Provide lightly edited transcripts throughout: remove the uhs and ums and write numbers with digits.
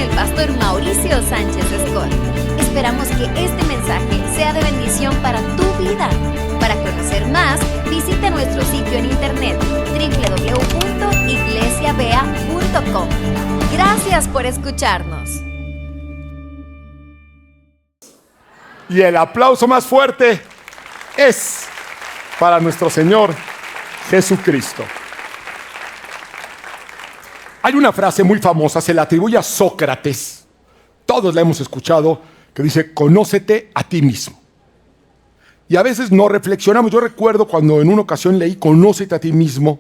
el pastor Mauricio Sánchez Escort. Esperamos que este mensaje sea de bendición para tu vida. Para conocer más, visita nuestro sitio en internet www.iglesiavea.com. Gracias por escucharnos. Y el aplauso más fuerte es para nuestro Señor Jesucristo. Hay una frase muy famosa, se la atribuye a Sócrates. Todos la hemos escuchado, que dice: conócete a ti mismo. Y a veces no reflexionamos. Yo recuerdo cuando en una ocasión leí Conócete a ti mismo,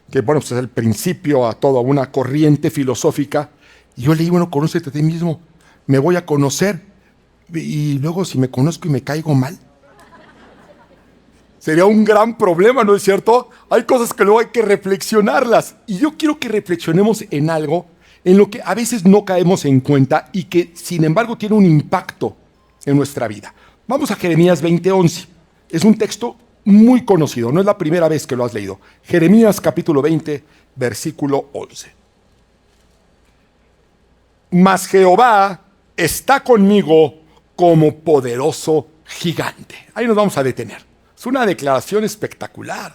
que bueno, pues es el principio a toda una corriente filosófica. Y yo leí, bueno, conócete a ti mismo, me voy a conocer. Y luego si me conozco y me caigo mal, sería un gran problema, ¿no es cierto? Hay cosas que luego hay que reflexionarlas. Y yo quiero que reflexionemos en algo en lo que a veces no caemos en cuenta y que sin embargo tiene un impacto en nuestra vida. Vamos a Jeremías 20:11. Es un texto muy conocido, no es la primera vez que lo has leído. Jeremías capítulo 20, versículo 11. Mas Jehová está conmigo como poderoso gigante. Ahí nos vamos a detener. Es una declaración espectacular.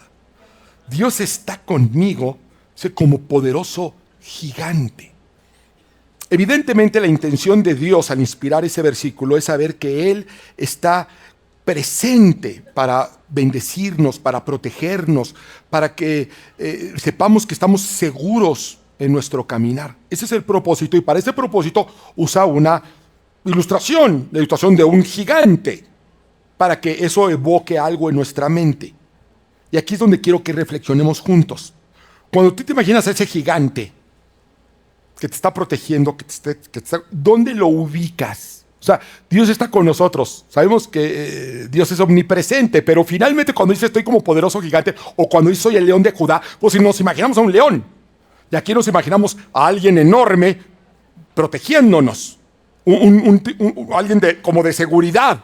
Dios está conmigo como poderoso gigante. Evidentemente la intención de Dios al inspirar ese versículo es saber que Él está presente para bendecirnos, para protegernos, para que sepamos que estamos seguros en nuestro caminar. Ese es el propósito, y para ese propósito usa una ilustración, la ilustración de un gigante, para que eso evoque algo en nuestra mente. Y aquí es donde quiero que reflexionemos juntos. Cuando tú te imaginas a ese gigante que te está protegiendo, ¿dónde lo ubicas? O sea, Dios está con nosotros. Sabemos que Dios es omnipresente, pero finalmente cuando dice estoy como poderoso gigante, o cuando dice soy el león de Judá, pues si nos imaginamos a un león, y aquí nos imaginamos a alguien enorme protegiéndonos, alguien como de seguridad.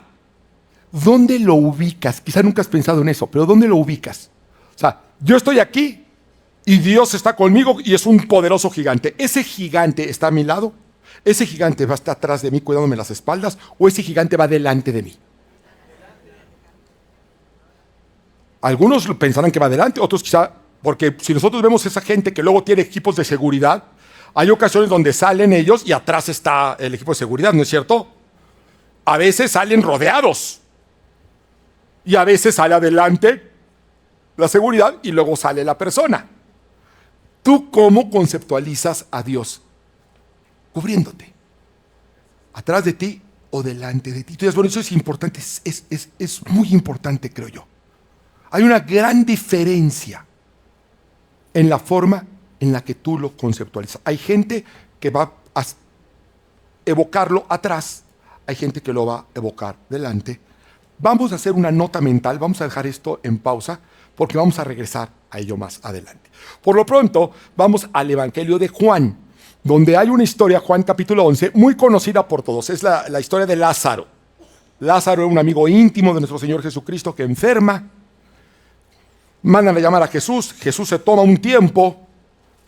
¿Dónde lo ubicas? Quizá nunca has pensado en eso, pero ¿dónde lo ubicas? O sea, yo estoy aquí y Dios está conmigo y es un poderoso gigante. ¿Ese gigante está a mi lado? ¿Ese gigante va a estar atrás de mí cuidándome las espaldas? ¿O ese gigante va delante de mí? Algunos pensarán que va delante, otros quizá, porque si nosotros vemos esa gente que luego tiene equipos de seguridad, hay ocasiones donde salen ellos y atrás está el equipo de seguridad, ¿no es cierto? A veces salen rodeados y a veces sale adelante la seguridad y luego sale la persona. ¿Tú cómo conceptualizas a Dios? Cubriéndote, atrás de ti o delante de ti. Entonces, bueno, eso es importante, es muy importante, creo yo. Hay una gran diferencia en la forma en la que tú lo conceptualizas. Hay gente que va a evocarlo atrás, hay gente que lo va a evocar delante. Vamos a hacer una nota mental, vamos a dejar esto en pausa, porque vamos a regresar a ello más adelante. Por lo pronto, vamos al Evangelio de Juan, donde hay una historia, Juan capítulo 11, muy conocida por todos. Es la historia de Lázaro. Lázaro era un amigo íntimo de nuestro Señor Jesucristo que enferma. Mandan a llamar a Jesús. Jesús se toma un tiempo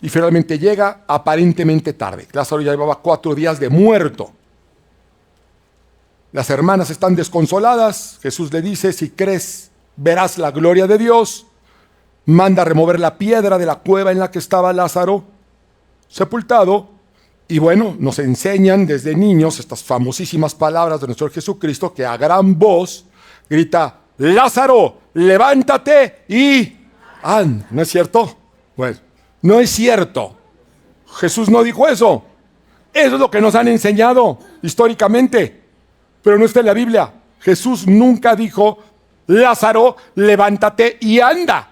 y finalmente llega aparentemente tarde. Lázaro ya llevaba 4 días de muerto. Las hermanas están desconsoladas. Jesús le dice: si crees, verás la gloria de Dios. Manda a remover la piedra de la cueva en la que estaba Lázaro sepultado. Y bueno, nos enseñan desde niños estas famosísimas palabras de nuestro Jesucristo, que a gran voz grita: Lázaro, levántate y anda. ¿No es cierto? Bueno, no es cierto. Jesús no dijo eso. Eso es lo que nos han enseñado históricamente, pero no está en la Biblia. Jesús nunca dijo: Lázaro, levántate y anda.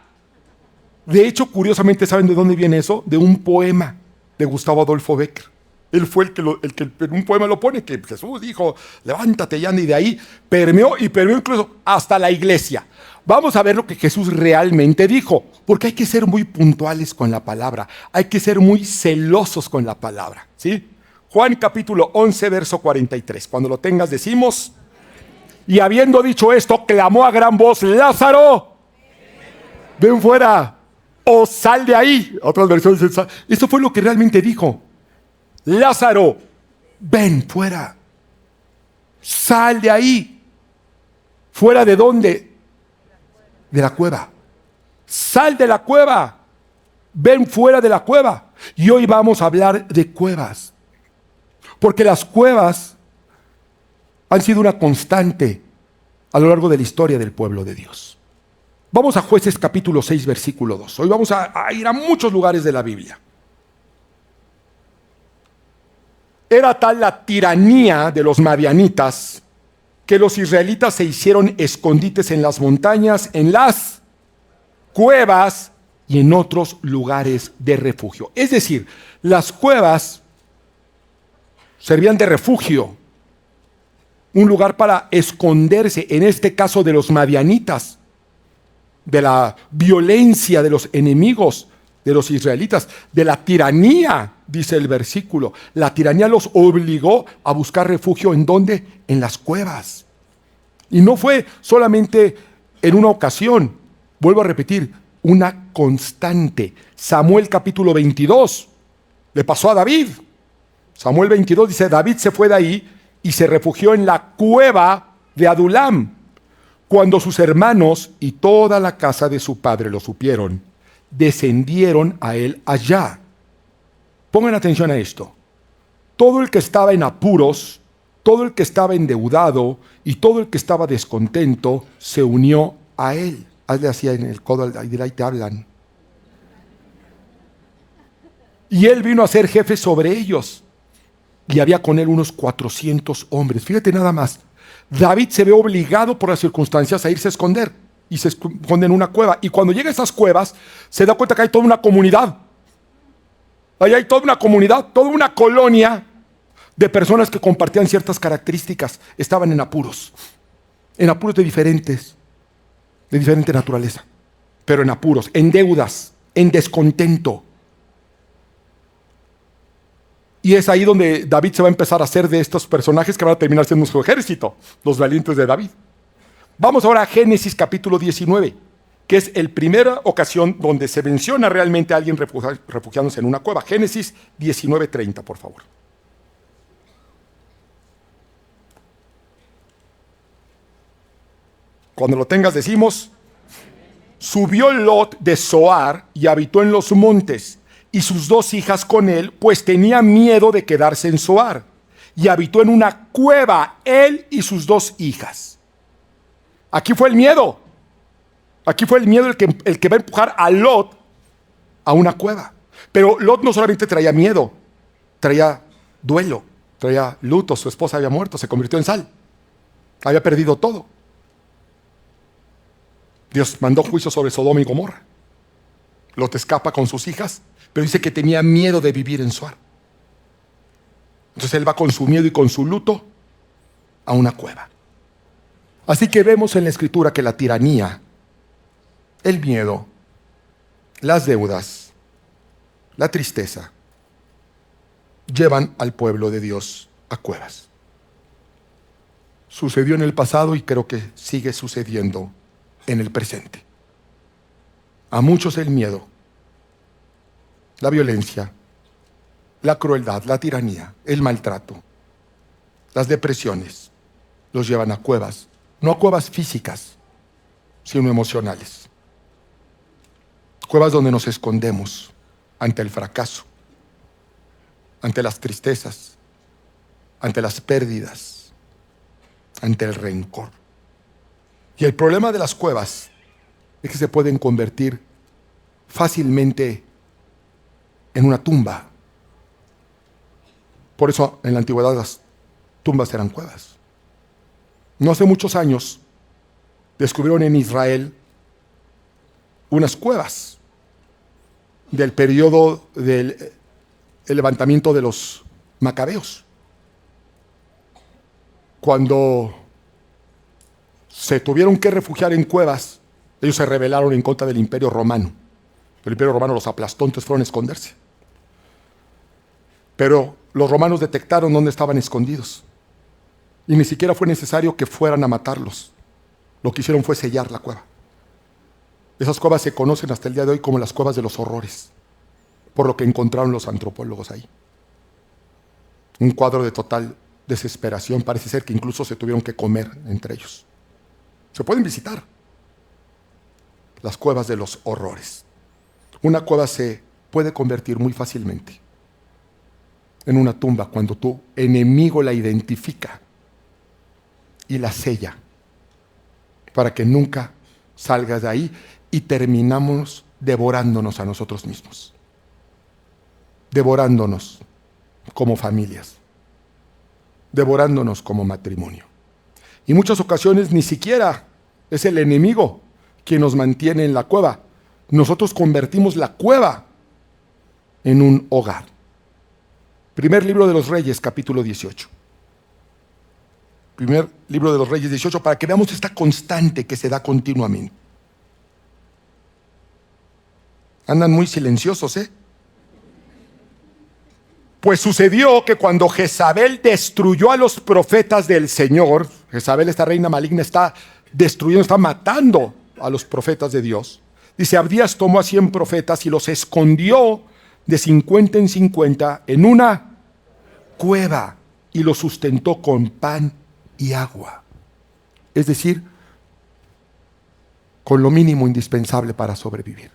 De hecho, curiosamente, ¿saben de dónde viene eso? De un poema de Gustavo Adolfo Bécquer. Él fue el que en un poema lo pone, que Jesús dijo: levántate y anda, y de ahí permeó incluso hasta la iglesia. Vamos a ver lo que Jesús realmente dijo, porque hay que ser muy puntuales con la palabra, hay que ser muy celosos con la palabra, ¿sí? Juan capítulo 11, verso 43. Cuando lo tengas decimos: y habiendo dicho esto, clamó a gran voz: Lázaro, ven fuera, o sal de ahí. Otras versiones dicen: esto fue lo que realmente dijo. Lázaro, ven fuera, sal de ahí. ¿Fuera de dónde? De la cueva. Sal de la cueva, ven fuera de la cueva. Y hoy vamos a hablar de cuevas, porque las cuevas han sido una constante a lo largo de la historia del pueblo de Dios. Vamos a Jueces capítulo 6, versículo 2. Hoy vamos a ir a muchos lugares de la Biblia. Era tal la tiranía de los madianitas que los israelitas se hicieron escondites en las montañas, en las cuevas y en otros lugares de refugio. Es decir, las cuevas servían de refugio, un lugar para esconderse, en este caso de los madianitas, de la violencia de los enemigos de los israelitas, de la tiranía, dice el versículo. La tiranía los obligó a buscar refugio, ¿en dónde? En las cuevas. Y no fue solamente en una ocasión, vuelvo a repetir, una constante. Samuel capítulo 22 le pasó a David. Samuel 22 dice, David se fue de ahí y se refugió en la cueva de Adulam. Cuando sus hermanos y toda la casa de su padre lo supieron, descendieron a él allá. Pongan atención a esto. Todo el que estaba en apuros, todo el que estaba endeudado y todo el que estaba descontento se unió a él. Hazle así en el codo, ahí te hablan. Y él vino a ser jefe sobre ellos. Y había con él unos 400 hombres. Fíjate nada más. David se ve obligado por las circunstancias a irse a esconder. Y se esconde en una cueva. Y cuando llega a esas cuevas, se da cuenta que hay toda una comunidad. Ahí hay toda una comunidad, toda una colonia de personas que compartían ciertas características. Estaban en apuros de diferente naturaleza. Pero en apuros, en deudas, en descontento. Y es ahí donde David se va a empezar a hacer de estos personajes que van a terminar siendo su ejército, los valientes de David. Vamos ahora a Génesis capítulo 19, que es la primera ocasión donde se menciona realmente a alguien refugiándose en una cueva. Génesis 19:30, por favor. Cuando lo tengas decimos, subió Lot de Zoar y habitó en los montes, y sus 2 hijas con él, pues tenía miedo de quedarse en Zoar, y habitó en una cueva él y sus 2 hijas. Aquí fue el miedo. Aquí fue el miedo el que va a empujar a Lot a una cueva. Pero Lot no solamente traía miedo, traía duelo, traía luto. Su esposa había muerto, se convirtió en sal. Había perdido todo. Dios mandó juicio sobre Sodoma y Gomorra. Lot escapa con sus hijas, pero dice que tenía miedo de vivir en Zoar. Entonces él va con su miedo y con su luto a una cueva. Así que vemos en la Escritura que la tiranía, el miedo, las deudas, la tristeza, llevan al pueblo de Dios a cuevas. Sucedió en el pasado y creo que sigue sucediendo en el presente. A muchos el miedo, la violencia, la crueldad, la tiranía, el maltrato, las depresiones, los llevan a cuevas, no a cuevas físicas, sino emocionales. Cuevas donde nos escondemos ante el fracaso, ante las tristezas, ante las pérdidas, ante el rencor. Y el problema de las cuevas es que se pueden convertir fácilmente en una tumba. Por eso en la antigüedad las tumbas eran cuevas. No hace muchos años descubrieron en Israel unas cuevas del periodo del levantamiento de los macabeos. Cuando se tuvieron que refugiar en cuevas, ellos se rebelaron en contra del Imperio Romano. El Imperio Romano los aplastó, entonces fueron a esconderse. Pero los romanos detectaron dónde estaban escondidos. Y ni siquiera fue necesario que fueran a matarlos. Lo que hicieron fue sellar la cueva. Esas cuevas se conocen hasta el día de hoy como las cuevas de los horrores, por lo que encontraron los antropólogos ahí. Un cuadro de total desesperación. Parece ser que incluso se tuvieron que comer entre ellos. Se pueden visitar las cuevas de los horrores. Una cueva se puede convertir muy fácilmente en una tumba cuando tu enemigo la identifica y la sella para que nunca salgas de ahí, y terminamos devorándonos a nosotros mismos, devorándonos como familias, devorándonos como matrimonio. Y muchas ocasiones ni siquiera es el enemigo quien nos mantiene en la cueva. Nosotros convertimos la cueva en un hogar. Primer libro de los Reyes, capítulo 18. Primer libro de los Reyes 18, para que veamos esta constante que se da continuamente. Andan muy silenciosos, ¿eh? Pues sucedió que cuando Jezabel destruyó a los profetas del Señor, Jezabel, esta reina maligna, está destruyendo, está matando a los profetas de Dios. Dice, Abdías tomó a 100 profetas y los escondió de 50 en 50 en una cueva y los sustentó con pan y agua. Es decir, con lo mínimo indispensable para sobrevivir.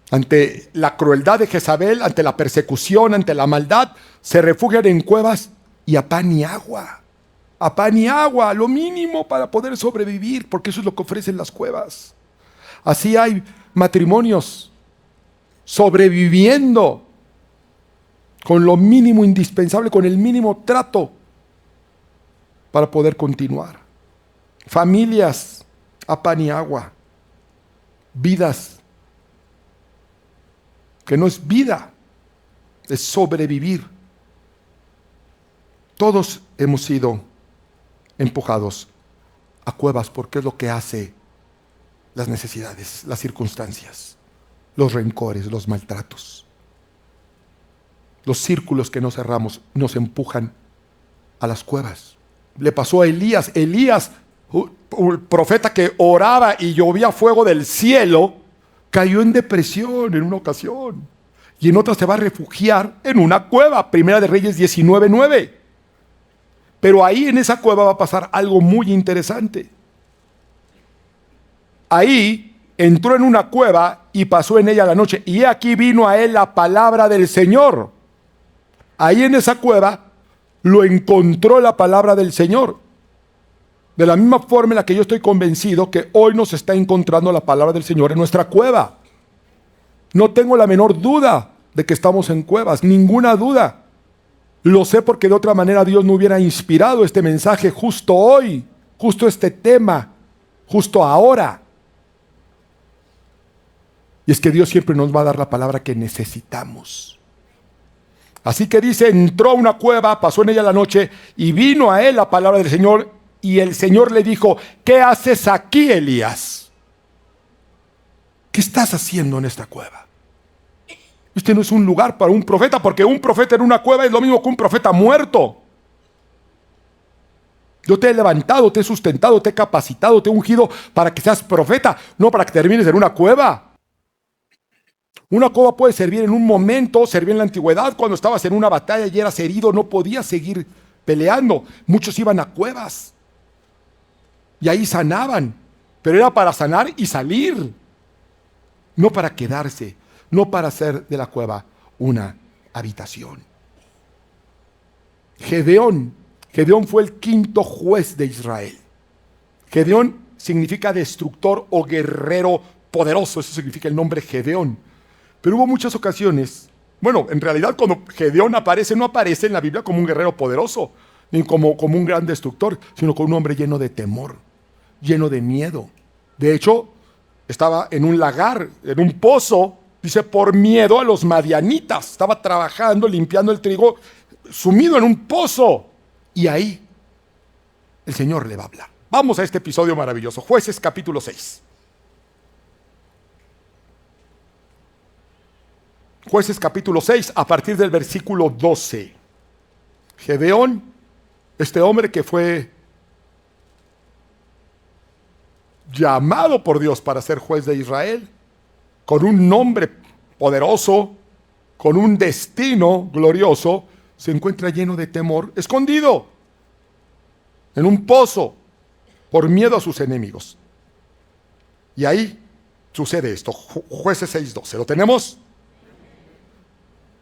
Ante la crueldad de Jezabel, ante la persecución, ante la maldad, se refugian en cuevas y a pan y agua. A pan y agua, lo mínimo para poder sobrevivir, porque eso es lo que ofrecen las cuevas. Así hay matrimonios sobreviviendo con lo mínimo indispensable, con el mínimo trato para poder continuar. Familias a pan y agua. Vidas que no es vida, es sobrevivir. Todos hemos sido empujados a cuevas porque es lo que hace las necesidades, las circunstancias, los rencores, los maltratos. Los círculos que no cerramos nos empujan a las cuevas. Le pasó a Elías. Elías, un profeta que oraba y llovía fuego del cielo, cayó en depresión en una ocasión. Y en otra se va a refugiar en una cueva. Primera de Reyes 19:9. Pero ahí en esa cueva va a pasar algo muy interesante. Ahí entró en una cueva y pasó en ella la noche. Y aquí vino a él la palabra del Señor. Ahí en esa cueva lo encontró la palabra del Señor. De la misma forma en la que yo estoy convencido que hoy nos está encontrando la palabra del Señor en nuestra cueva. No tengo la menor duda de que estamos en cuevas, ninguna duda. Lo sé porque de otra manera Dios no hubiera inspirado este mensaje justo hoy, justo este tema, justo ahora. Y es que Dios siempre nos va a dar la palabra que necesitamos. Así que dice, entró a una cueva, pasó en ella la noche y vino a él la palabra del Señor. Y el Señor le dijo, ¿qué haces aquí, Elías? ¿Qué estás haciendo en esta cueva? Este no es un lugar para un profeta, porque un profeta en una cueva es lo mismo que un profeta muerto. Yo te he levantado, te he sustentado, te he capacitado, te he ungido para que seas profeta, no para que termines en una cueva. Una cueva puede servir en un momento, servía en la antigüedad, cuando estabas en una batalla y eras herido, no podías seguir peleando. Muchos iban a cuevas. Y ahí sanaban, pero era para sanar y salir, no para quedarse, no para hacer de la cueva una habitación. Gedeón fue el 5º juez de Israel. Gedeón significa destructor o guerrero poderoso, eso significa el nombre Gedeón. Pero hubo muchas ocasiones, bueno, en realidad cuando Gedeón aparece, no aparece en la Biblia como un guerrero poderoso, ni como un gran destructor, sino como un hombre lleno de temor, lleno de miedo. De hecho, estaba en un lagar, en un pozo, dice, por miedo a los madianitas. Estaba trabajando, limpiando el trigo, sumido en un pozo. Y ahí el Señor le va a hablar. Vamos a este episodio maravilloso. Jueces capítulo 6. Jueces capítulo 6, a partir del versículo 12. Gedeón, este hombre que fue llamado por Dios para ser juez de Israel, con un nombre poderoso, con un destino glorioso, se encuentra lleno de temor, escondido en un pozo por miedo a sus enemigos. Y ahí sucede esto. Jueces 6:12. ¿Lo tenemos?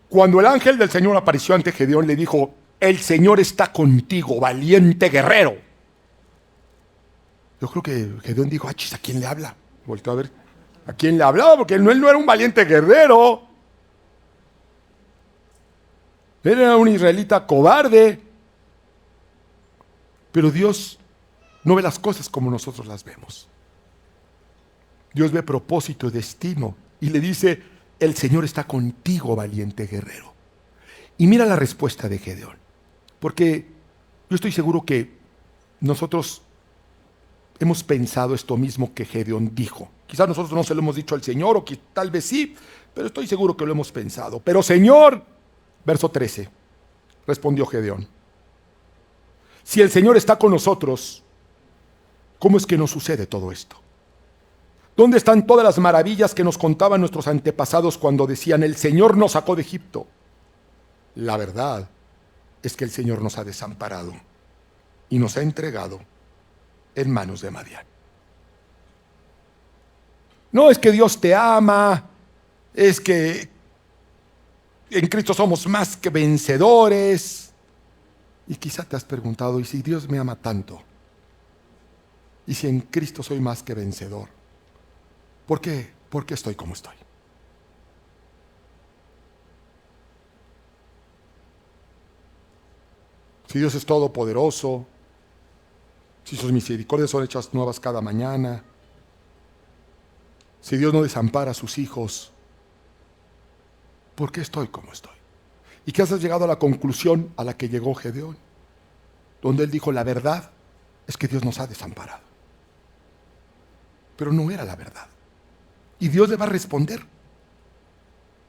Cuando el ángel del Señor apareció ante Gedeón, le dijo: el Señor está contigo, valiente guerrero. Yo creo que Gedeón dijo: ¿a quién le habla? Volteó a ver a quién le hablaba, porque él no era un valiente guerrero. Él era un israelita cobarde. Pero Dios no ve las cosas como nosotros las vemos. Dios ve propósito y destino. Y le dice: el Señor está contigo, valiente guerrero. Y mira la respuesta de Gedeón. Porque yo estoy seguro que nosotros hemos pensado esto mismo que Gedeón dijo. Quizás nosotros no se lo hemos dicho al Señor, o que tal vez sí, pero estoy seguro que lo hemos pensado. Pero Señor, verso 13, respondió Gedeón: si el Señor está con nosotros, ¿cómo es que nos sucede todo esto? ¿Dónde están todas las maravillas que nos contaban nuestros antepasados cuando decían: el Señor nos sacó de Egipto? La verdad es que el Señor nos ha desamparado y nos ha entregado en manos de Madián. No es que Dios te ama, es que en Cristo somos más que vencedores. Y quizá te has preguntado: ¿y si Dios me ama tanto? ¿Y si en Cristo soy más que vencedor? ¿Por qué estoy como estoy? Si Dios es todopoderoso, si sus misericordias son hechas nuevas cada mañana, si Dios no desampara a sus hijos, ¿por qué estoy como estoy? ¿Y qué has llegado a la conclusión a la que llegó Gedeón? Donde él dijo: la verdad es que Dios nos ha desamparado. Pero no era la verdad. Y Dios le va a responder.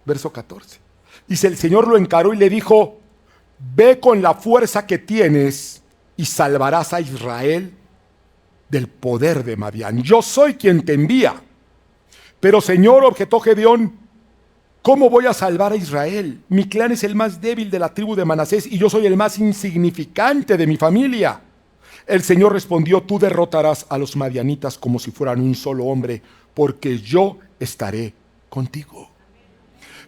Verso 14. Dice: el Señor lo encaró y le dijo: ve con la fuerza que tienes y salvarás a Israel del poder de Madián. Yo soy quien te envía. Pero Señor, objetó Gedeón, ¿cómo voy a salvar a Israel? Mi clan es el más débil de la tribu de Manasés y yo soy el más insignificante de mi familia. El Señor respondió: tú derrotarás a los madianitas como si fueran un solo hombre, porque yo estaré contigo.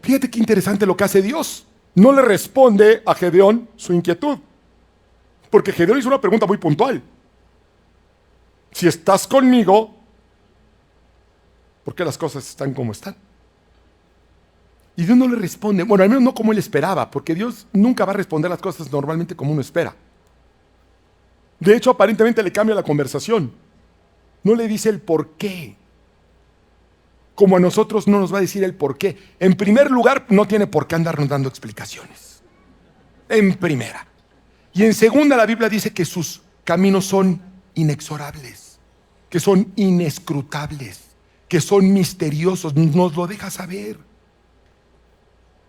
Fíjate qué interesante lo que hace Dios. No le responde a Gedeón su inquietud, porque Gedeón hizo una pregunta muy puntual: si estás conmigo, ¿por qué las cosas están como están? Y Dios no le responde, bueno, al menos no como él esperaba, porque Dios nunca va a responder las cosas normalmente como uno espera. De hecho, aparentemente le cambia la conversación. No le dice el por qué. Como a nosotros no nos va a decir el por qué. En primer lugar, no tiene por qué andarnos dando explicaciones. En primera. Y en segunda, la Biblia dice que sus caminos son inexorables, que son inescrutables, que son misteriosos. Nos lo deja saber.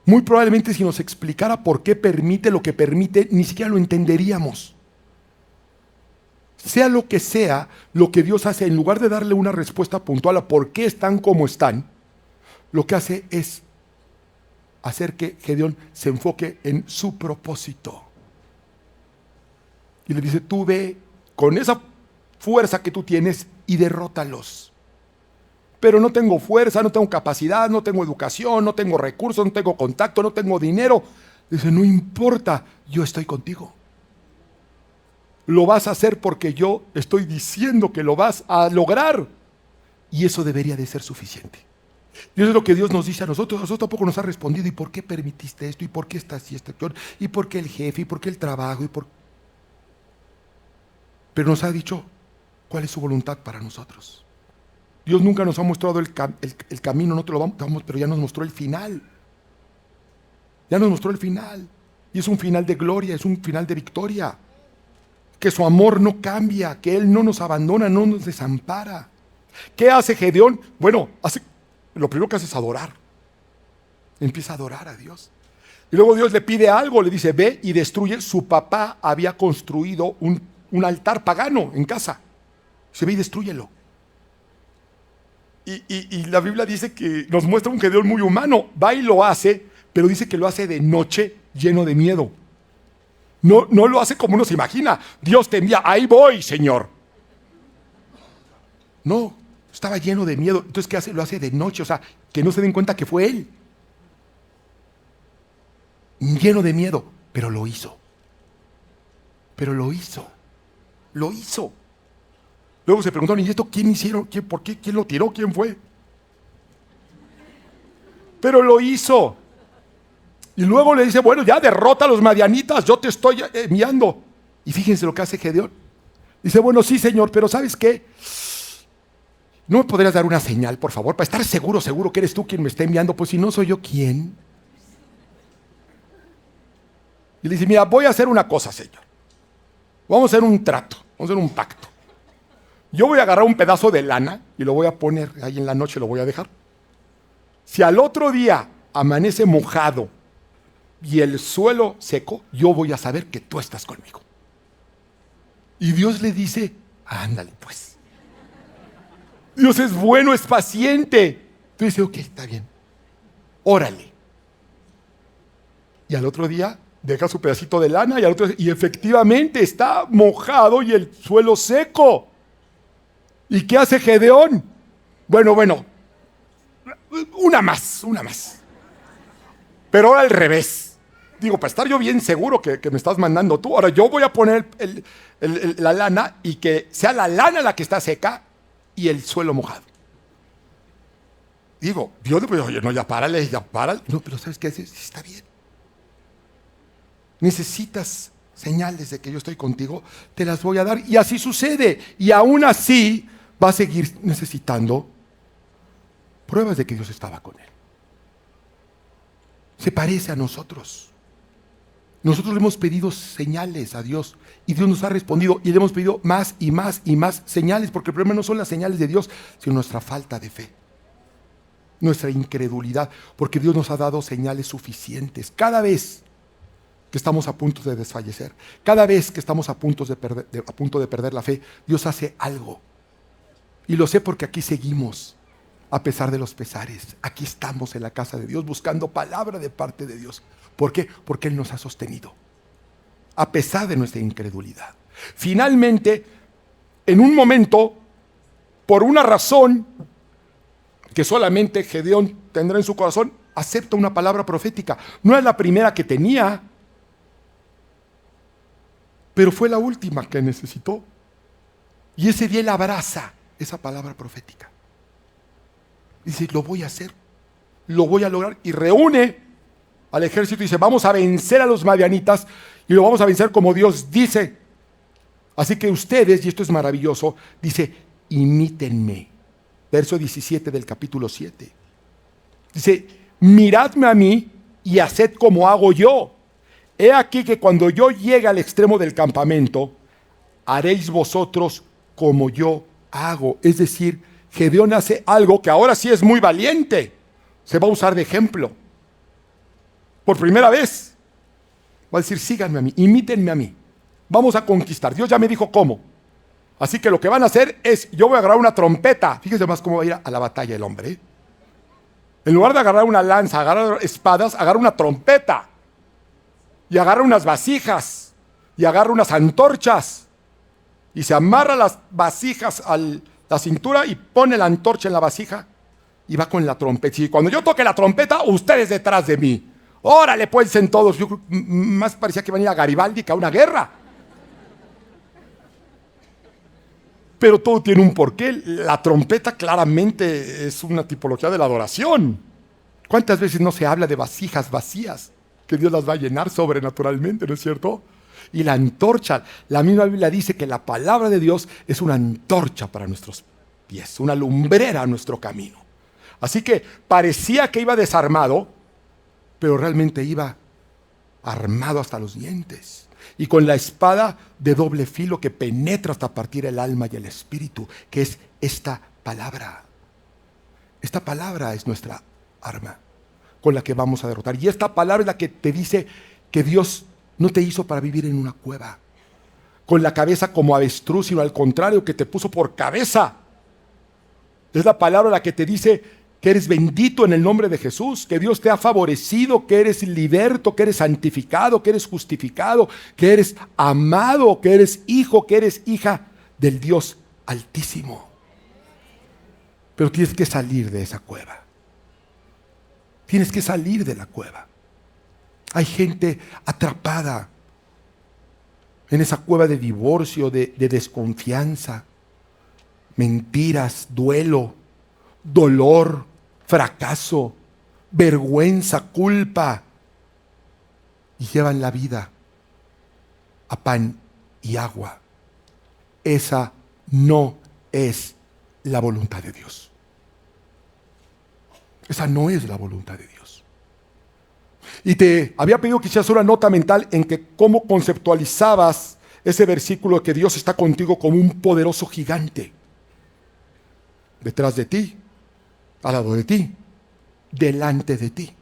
Muy probablemente si nos explicara por qué permite lo que permite, ni siquiera lo entenderíamos. Sea lo que sea lo que Dios hace, en lugar de darle una respuesta puntual a por qué están como están, lo que hace es hacer que Gedeón se enfoque en su propósito. Y le dice: tú ve con esa fuerza que tú tienes y derrótalos. Pero no tengo fuerza, no tengo capacidad, no tengo educación, no tengo recursos, no tengo contacto, no tengo dinero. Dice: no importa, yo estoy contigo. Lo vas a hacer porque yo estoy diciendo que lo vas a lograr. Y eso debería de ser suficiente. Y eso es lo que Dios nos dice a nosotros. A nosotros tampoco nos ha respondido: ¿y por qué permitiste esto? ¿Y por qué está así esta acción? ¿Y por qué el jefe? ¿Y por qué el trabajo? Pero nos ha dicho cuál es su voluntad para nosotros. Dios nunca nos ha mostrado el camino, no te lo vamos, pero ya nos mostró el final. Ya nos mostró el final. Y es un final de gloria, es un final de victoria. Que su amor no cambia, que Él no nos abandona, no nos desampara. ¿Qué hace Gedeón? Bueno, lo primero que hace es adorar. Empieza a adorar a Dios. Y luego Dios le pide algo, le dice: ve y destruye. Su papá había construido un altar pagano en casa. Dice: ve y destrúyelo. Y la Biblia dice que nos muestra un Gedeón muy humano. Va y lo hace, pero dice que lo hace de noche, lleno de miedo. No, no lo hace como uno se imagina. Dios te envía, ahí voy, Señor. No, estaba lleno de miedo. Entonces, ¿qué hace? Lo hace de noche, o sea, que no se den cuenta que fue él. Lleno de miedo, pero lo hizo. Pero lo hizo. Lo hizo. Luego se preguntaron, ¿y esto quién hicieron? ¿Por qué? ¿Quién lo tiró? ¿Quién fue? Pero lo hizo. Y luego le dice, bueno, ya derrota a los madianitas, yo te estoy enviando. Y fíjense lo que hace Gedeón. Dice, bueno, sí, Señor, pero ¿sabes qué? ¿No me podrías dar una señal, por favor, para estar seguro que eres tú quien me está enviando? Pues si no soy yo, ¿quién? Y le dice, mira, voy a hacer una cosa, Señor. Vamos a hacer un trato, vamos a hacer un pacto. Yo voy a agarrar un pedazo de lana y lo voy a poner ahí en la noche, lo voy a dejar. Si al otro día amanece mojado y el suelo seco, yo voy a saber que tú estás conmigo. Y Dios le dice, ándale pues. Dios es bueno, es paciente. Tú dices, ok, está bien. Órale. Y al otro día deja su pedacito de lana y efectivamente está mojado y el suelo seco. ¿Y qué hace Gedeón? Bueno, una más. Pero ahora al revés. Digo, para estar yo bien seguro que me estás mandando tú, ahora yo voy a poner la lana y que sea la lana la que está seca y el suelo mojado. Digo, Dios le puede decir, oye, no, ya párale. No, pero ¿sabes qué? Está bien. Necesitas señales de que yo estoy contigo, te las voy a dar. Y así sucede. Y aún así va a seguir necesitando pruebas de que Dios estaba con él. Se parece a nosotros. Nosotros le hemos pedido señales a Dios y Dios nos ha respondido y le hemos pedido más y más y más señales, porque el problema no son las señales de Dios, sino nuestra falta de fe, nuestra incredulidad, porque Dios nos ha dado señales suficientes. Cada vez que estamos a punto de desfallecer, cada vez que estamos a punto de perder la fe, Dios hace algo. Y lo sé porque aquí seguimos, a pesar de los pesares. Aquí estamos en la casa de Dios buscando palabra de parte de Dios. ¿Por qué? Porque Él nos ha sostenido, a pesar de nuestra incredulidad. Finalmente, en un momento, por una razón que solamente Gedeón tendrá en su corazón, acepta una palabra profética. No es la primera que tenía, pero fue la última que necesitó. Y ese día él abraza esa palabra profética. Dice, lo voy a hacer, lo voy a lograr. Y reúne al ejército y dice, vamos a vencer a los madianitas y lo vamos a vencer como Dios dice. Así que ustedes, y esto es maravilloso, dice, imítenme. Verso 17 del capítulo 7. Dice, miradme a mí y haced como hago yo. He aquí que cuando yo llegue al extremo del campamento, haréis vosotros como yo hago. Es decir, Gedeón hace algo que ahora sí es muy valiente. Se va a usar de ejemplo. Por primera vez. Va a decir, síganme a mí, imítenme a mí. Vamos a conquistar. Dios ya me dijo cómo. Así que lo que van a hacer es, yo voy a agarrar una trompeta. Fíjense más cómo va a ir a la batalla el hombre. En lugar de agarrar una lanza, agarrar espadas, agarra una trompeta. Y agarra unas vasijas. Y agarra unas antorchas. Y se amarra las vasijas a la cintura y pone la antorcha en la vasija. Y va con la trompeta. Y cuando yo toque la trompeta, ustedes detrás de mí. Órale, pues en todos. Yo más parecía que iban a ir a Garibaldi que a una guerra. Pero todo tiene un porqué. La trompeta claramente es una tipología de la adoración. ¿Cuántas veces no se habla de vasijas vacías? Que Dios las va a llenar sobrenaturalmente, ¿no es cierto? Y la antorcha, la misma Biblia dice que la palabra de Dios es una antorcha para nuestros pies, una lumbrera a nuestro camino. Así que parecía que iba desarmado, pero realmente iba armado hasta los dientes. Y con la espada de doble filo que penetra hasta partir el alma y el espíritu, que es esta palabra. Esta palabra es nuestra arma con la que vamos a derrotar. Y esta palabra es la que te dice que Dios no te hizo para vivir en una cueva, con la cabeza como avestruz, sino al contrario, que te puso por cabeza. Es la palabra la que te dice que eres bendito en el nombre de Jesús, que Dios te ha favorecido, que eres liberto, que eres santificado, que eres justificado, que eres amado, que eres hijo, que eres hija del Dios Altísimo. Pero tienes que salir de esa cueva. Tienes que salir de la cueva. Hay gente atrapada en esa cueva de divorcio, de desconfianza, mentiras, duelo, dolor, fracaso, vergüenza, culpa. Y llevan la vida a pan y agua. Esa no es la voluntad de Dios. Esa no es la voluntad de Dios. Y te había pedido que hicieras una nota mental en que cómo conceptualizabas ese versículo de que Dios está contigo como un poderoso gigante. Detrás de ti, al lado de ti, delante de ti.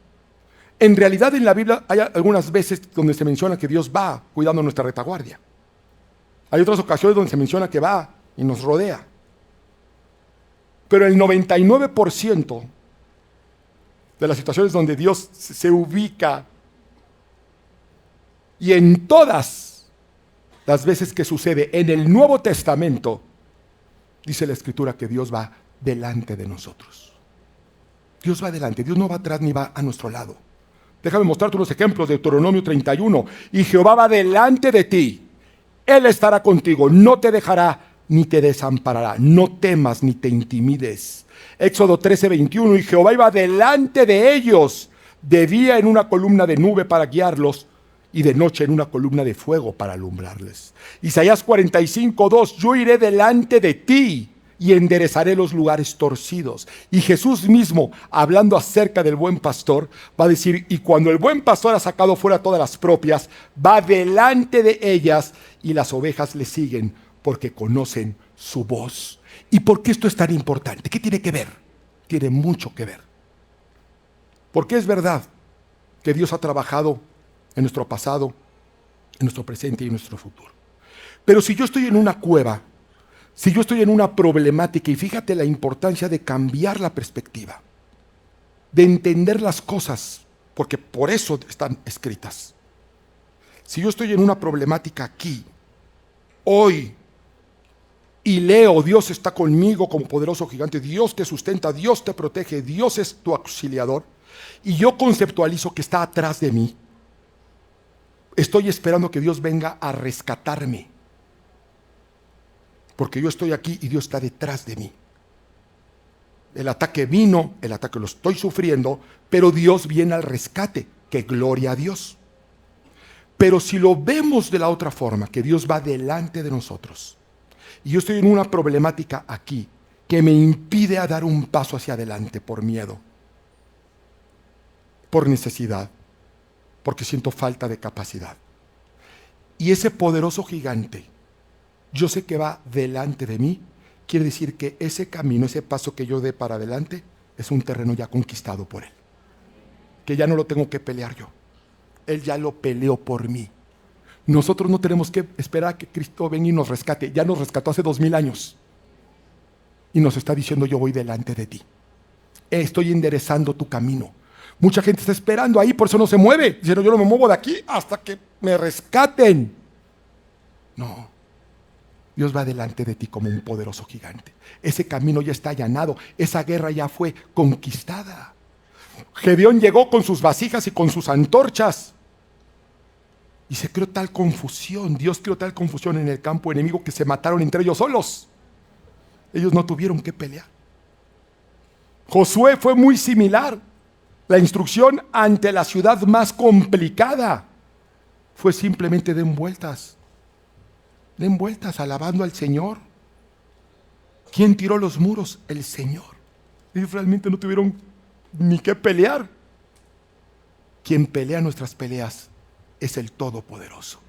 En realidad en la Biblia hay algunas veces donde se menciona que Dios va cuidando nuestra retaguardia. Hay otras ocasiones donde se menciona que va y nos rodea. Pero el 99% de las situaciones donde Dios se ubica, y en todas las veces que sucede en el Nuevo Testamento, dice la Escritura que Dios va delante de nosotros. Dios va delante, Dios no va atrás ni va a nuestro lado. Déjame mostrarte unos ejemplos de Deuteronomio 31. Y Jehová va delante de ti, Él estará contigo, no te dejará ni te desamparará, no temas ni te intimides. Éxodo 13:21, y Jehová iba delante de ellos, de día en una columna de nube para guiarlos, y de noche en una columna de fuego para alumbrarles. Isaías 45:2, yo iré delante de ti y enderezaré los lugares torcidos. Y Jesús mismo, hablando acerca del buen pastor, va a decir, y cuando el buen pastor ha sacado fuera todas las propias, va delante de ellas, y las ovejas le siguen, porque conocen su voz. ¿Y por qué esto es tan importante? ¿Qué tiene que ver? Tiene mucho que ver. Porque es verdad que Dios ha trabajado en nuestro pasado, en nuestro presente y en nuestro futuro. Pero si yo estoy en una cueva, si yo estoy en una problemática, y fíjate la importancia de cambiar la perspectiva, de entender las cosas, porque por eso están escritas. Si yo estoy en una problemática aquí, hoy, y leo, Dios está conmigo como poderoso gigante, Dios te sustenta, Dios te protege, Dios es tu auxiliador, y yo conceptualizo que está atrás de mí, estoy esperando que Dios venga a rescatarme, porque yo estoy aquí y Dios está detrás de mí. El ataque vino, el ataque lo estoy sufriendo, pero Dios viene al rescate, que gloria a Dios. Pero si lo vemos de la otra forma, que Dios va delante de nosotros, y yo estoy en una problemática aquí que me impide a dar un paso hacia adelante por miedo, por necesidad, porque siento falta de capacidad. Y ese poderoso gigante, yo sé que va delante de mí, quiere decir que ese camino, ese paso que yo dé para adelante, es un terreno ya conquistado por Él. Que ya no lo tengo que pelear yo. Él ya lo peleó por mí. Nosotros no tenemos que esperar a que Cristo venga y nos rescate. Ya nos rescató hace 2000 años. Y nos está diciendo, yo voy delante de ti. Estoy enderezando tu camino. Mucha gente está esperando ahí, por eso no se mueve. Dicen, yo no me muevo de aquí hasta que me rescaten. No. Dios va delante de ti como un poderoso gigante. Ese camino ya está allanado. Esa guerra ya fue conquistada. Gedeón llegó con sus vasijas y con sus antorchas. Y se creó tal confusión, Dios creó tal confusión en el campo enemigo que se mataron entre ellos solos. Ellos no tuvieron que pelear. Josué fue muy similar. La instrucción ante la ciudad más complicada fue simplemente den vueltas alabando al Señor. ¿Quién tiró los muros? El Señor. Ellos realmente no tuvieron ni que pelear. Quien pelea nuestras peleas es el Todopoderoso.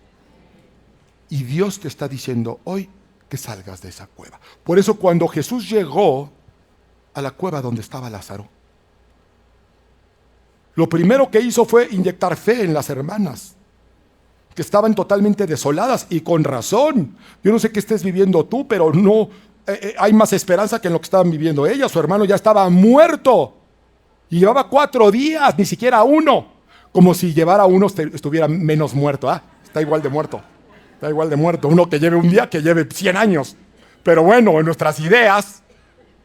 Y Dios te está diciendo hoy que salgas de esa cueva. Por eso cuando Jesús llegó a la cueva donde estaba Lázaro, lo primero que hizo fue inyectar fe en las hermanas, que estaban totalmente desoladas y con razón. Yo no sé qué estés viviendo tú, pero no hay más esperanza que en lo que estaban viviendo ellas. Su hermano ya estaba muerto. Y llevaba 4 días, ni siquiera uno. Como si llevara uno estuviera menos muerto. Está igual de muerto. Está igual de muerto. Uno que lleve un día, que lleve 100 años. Pero bueno, en nuestras ideas,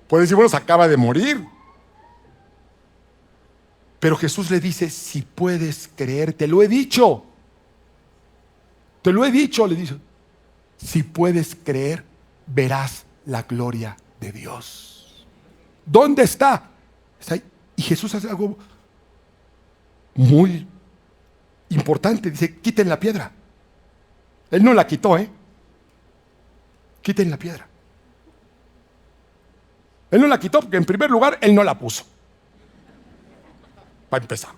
puede decir, bueno, se acaba de morir. Pero Jesús le dice, si puedes creer, te lo he dicho. Te lo he dicho, le dice. Si puedes creer, verás la gloria de Dios. ¿Dónde está? Está ahí. Y Jesús hace algo muy importante. Dice, quiten la piedra. Él no la quitó, Quiten la piedra. Él no la quitó porque en primer lugar, él no la puso. Para empezar.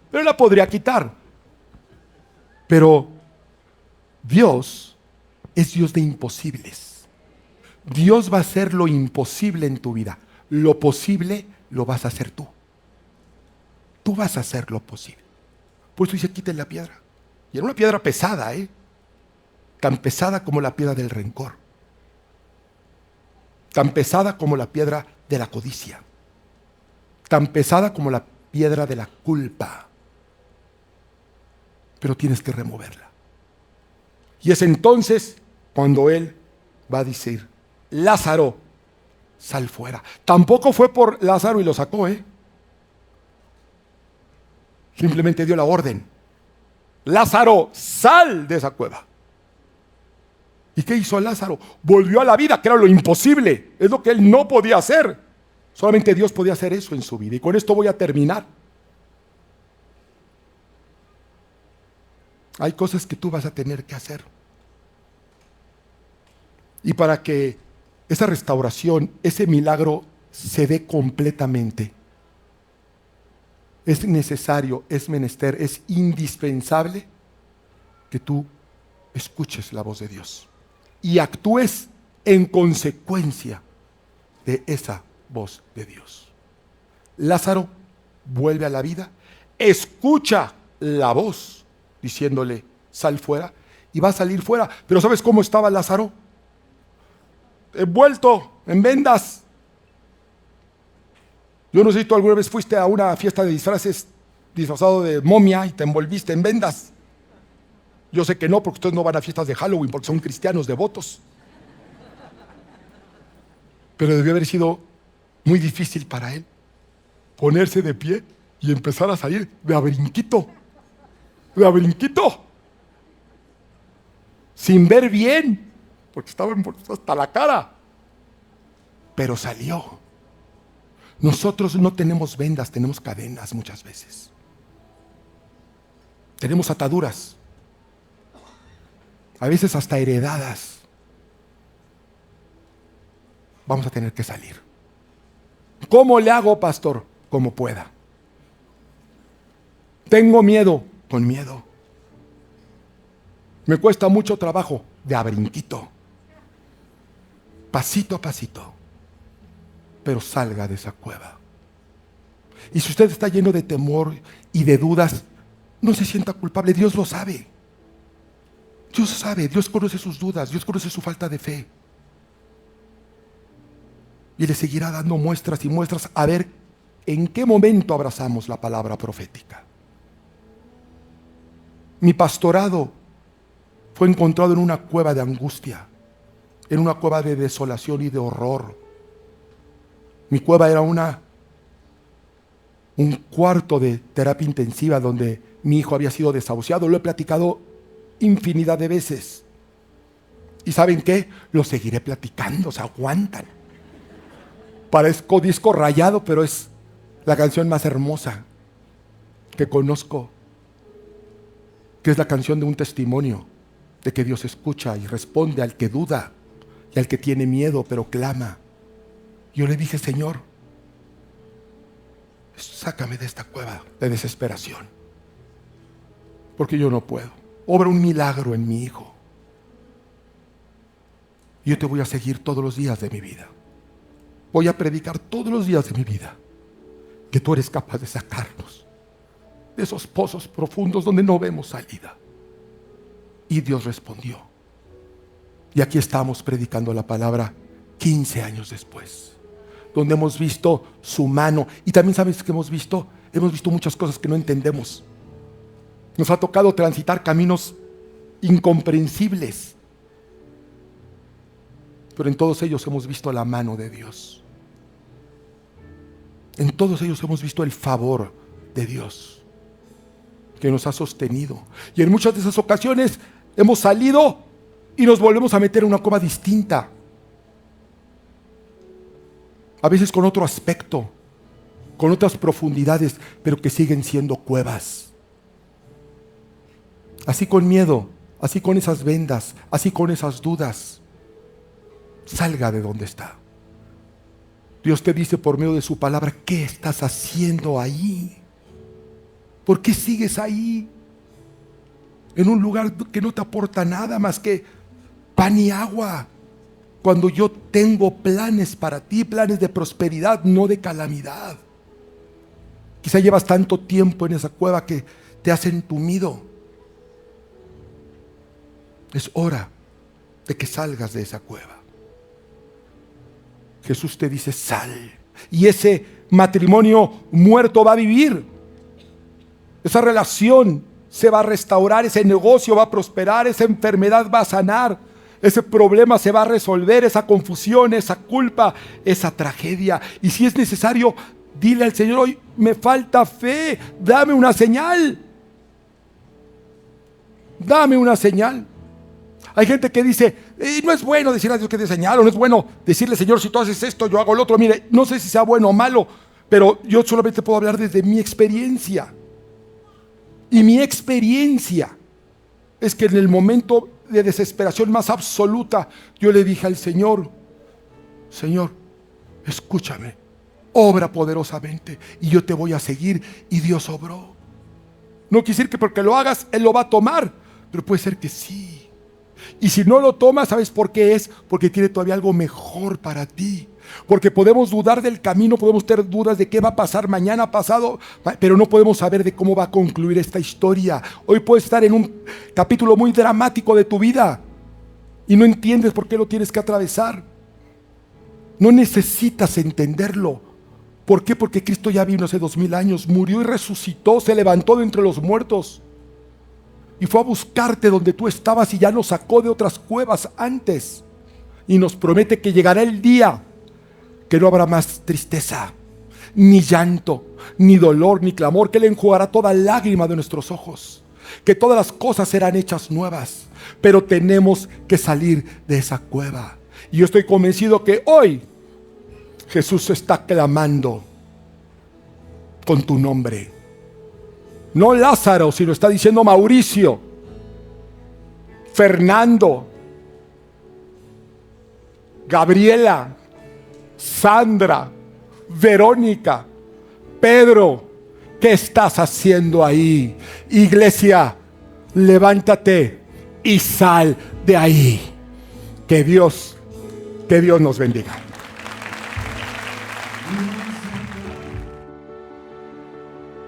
Pero la podría quitar. Pero Dios es Dios de imposibles. Dios va a hacer lo imposible en tu vida. Lo posible lo vas a hacer tú. Tú vas a hacer lo posible. Por eso dice, quiten la piedra. Y era una piedra pesada, tan pesada como la piedra del rencor. Tan pesada como la piedra de la codicia. Tan pesada como la piedra de la culpa. Pero tienes que removerla. Y es entonces cuando Él va a decir, Lázaro, sal fuera. Tampoco fue por Lázaro y lo sacó, Simplemente dio la orden. Lázaro, sal de esa cueva. ¿Y qué hizo Lázaro? Volvió a la vida, que era lo imposible. Es lo que él no podía hacer. Solamente Dios podía hacer eso en su vida. Y con esto voy a terminar. Hay cosas que tú vas a tener que hacer. Y para que esa restauración, ese milagro se dé completamente, es necesario, es menester, es indispensable que tú escuches la voz de Dios y actúes en consecuencia de esa voz de Dios. Lázaro vuelve a la vida, escucha la voz diciéndole, sal fuera, y va a salir fuera. Pero ¿sabes cómo estaba Lázaro? Envuelto en vendas. Yo no sé si tú alguna vez fuiste a una fiesta de disfraces disfrazado de momia y te envolviste en vendas. Yo sé que no, porque ustedes no van a fiestas de Halloween, porque son cristianos devotos. Pero debió haber sido muy difícil para él ponerse de pie y empezar a salir de a brinquito. De a brinquito. Sin ver bien, porque estaba envuelto hasta la cara. Pero salió. Nosotros no tenemos vendas, tenemos cadenas muchas veces. Tenemos ataduras. A veces hasta heredadas. Vamos a tener que salir. ¿Cómo le hago, pastor? Como pueda. Tengo miedo, con miedo. Me cuesta mucho trabajo, de a brinquito. Pasito a pasito. Pero salga de esa cueva. Y si usted está lleno de temor y de dudas, no se sienta culpable, Dios lo sabe. Dios sabe, Dios conoce sus dudas, Dios conoce su falta de fe. Y le seguirá dando muestras y muestras a ver en qué momento abrazamos la palabra profética. Mi pastorado fue encontrado en una cueva de angustia, en una cueva de desolación y de horror. Mi cueva era un cuarto de terapia intensiva donde mi hijo había sido desahuciado. Lo he platicado infinidad de veces. ¿Y saben qué? Lo seguiré platicando, se aguantan. Parezco disco rayado, pero es la canción más hermosa que conozco, que es la canción de un testimonio de que Dios escucha y responde al que duda y al que tiene miedo, pero clama. Yo le dije, Señor, sácame de esta cueva de desesperación, porque yo no puedo. Obra un milagro en mi hijo. Yo te voy a seguir todos los días de mi vida. Voy a predicar todos los días de mi vida que tú eres capaz de sacarnos de esos pozos profundos donde no vemos salida. Y Dios respondió. Y aquí estamos predicando la palabra 15 años después. donde hemos visto su mano. Y también sabes que hemos visto muchas cosas que no entendemos. Nos ha tocado transitar caminos incomprensibles, pero en todos ellos hemos visto la mano de Dios. En todos ellos hemos visto el favor de Dios que nos ha sostenido. Y en muchas de esas ocasiones hemos salido y nos volvemos a meter en una cueva distinta. A veces con otro aspecto, con otras profundidades, pero que siguen siendo cuevas. Así con miedo, así con esas vendas, así con esas dudas. Salga de donde está. Dios te dice por medio de su palabra, ¿qué estás haciendo ahí? ¿Por qué sigues ahí? En un lugar que no te aporta nada más que pan y agua. Cuando yo tengo planes para ti, planes de prosperidad, no de calamidad. Quizá llevas tanto tiempo en esa cueva que te has entumido. Es hora de que salgas de esa cueva. Jesús te dice, sal. Y ese matrimonio muerto va a vivir. Esa relación se va a restaurar, ese negocio va a prosperar, esa enfermedad va a sanar, ese problema se va a resolver, esa confusión, esa culpa, esa tragedia. Y si es necesario, dile al Señor, hoy me falta fe, dame una señal. Dame una señal. Hay gente que dice, no es bueno decirle a Dios que te señalo, no es bueno decirle, Señor, si tú haces esto, yo hago lo otro. Mire, no sé si sea bueno o malo, pero yo solamente puedo hablar desde mi experiencia. Y mi experiencia es que en el momento de desesperación más absoluta, yo le dije al Señor, Señor, escúchame, obra poderosamente y yo te voy a seguir. Y Dios obró. No quiere decir que porque lo hagas, Él lo va a tomar, pero puede ser que sí. Y si no lo tomas, ¿sabes por qué es? Porque tiene todavía algo mejor para ti. Porque podemos dudar del camino, podemos tener dudas de qué va a pasar mañana, pasado, pero no podemos saber de cómo va a concluir esta historia. Hoy puedes estar en un capítulo muy dramático de tu vida y no entiendes por qué lo tienes que atravesar. No necesitas entenderlo. ¿Por qué? Porque Cristo ya vino hace 2000 años, murió y resucitó, se levantó de entre los muertos y fue a buscarte donde tú estabas y ya nos sacó de otras cuevas antes y nos promete que llegará el día que no habrá más tristeza, ni llanto, ni dolor, ni clamor, que Él enjugará toda lágrima de nuestros ojos, que todas las cosas serán hechas nuevas, pero tenemos que salir de esa cueva. Y yo estoy convencido que hoy Jesús está clamando con tu nombre. No Lázaro, sino está diciendo Mauricio, Fernando, Gabriela, Sandra, Verónica, Pedro, ¿qué estás haciendo ahí? Iglesia, levántate y sal de ahí. Que Dios nos bendiga.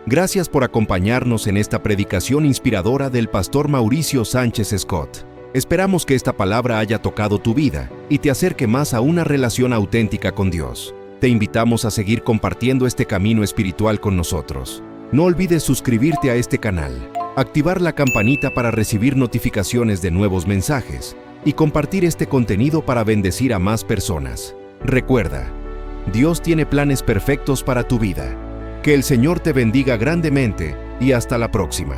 Gracias por acompañarnos en esta predicación inspiradora del pastor Mauricio Sánchez Scott. Esperamos que esta palabra haya tocado tu vida y te acerque más a una relación auténtica con Dios. Te invitamos a seguir compartiendo este camino espiritual con nosotros. No olvides suscribirte a este canal, activar la campanita para recibir notificaciones de nuevos mensajes y compartir este contenido para bendecir a más personas. Recuerda, Dios tiene planes perfectos para tu vida. Que el Señor te bendiga grandemente y hasta la próxima.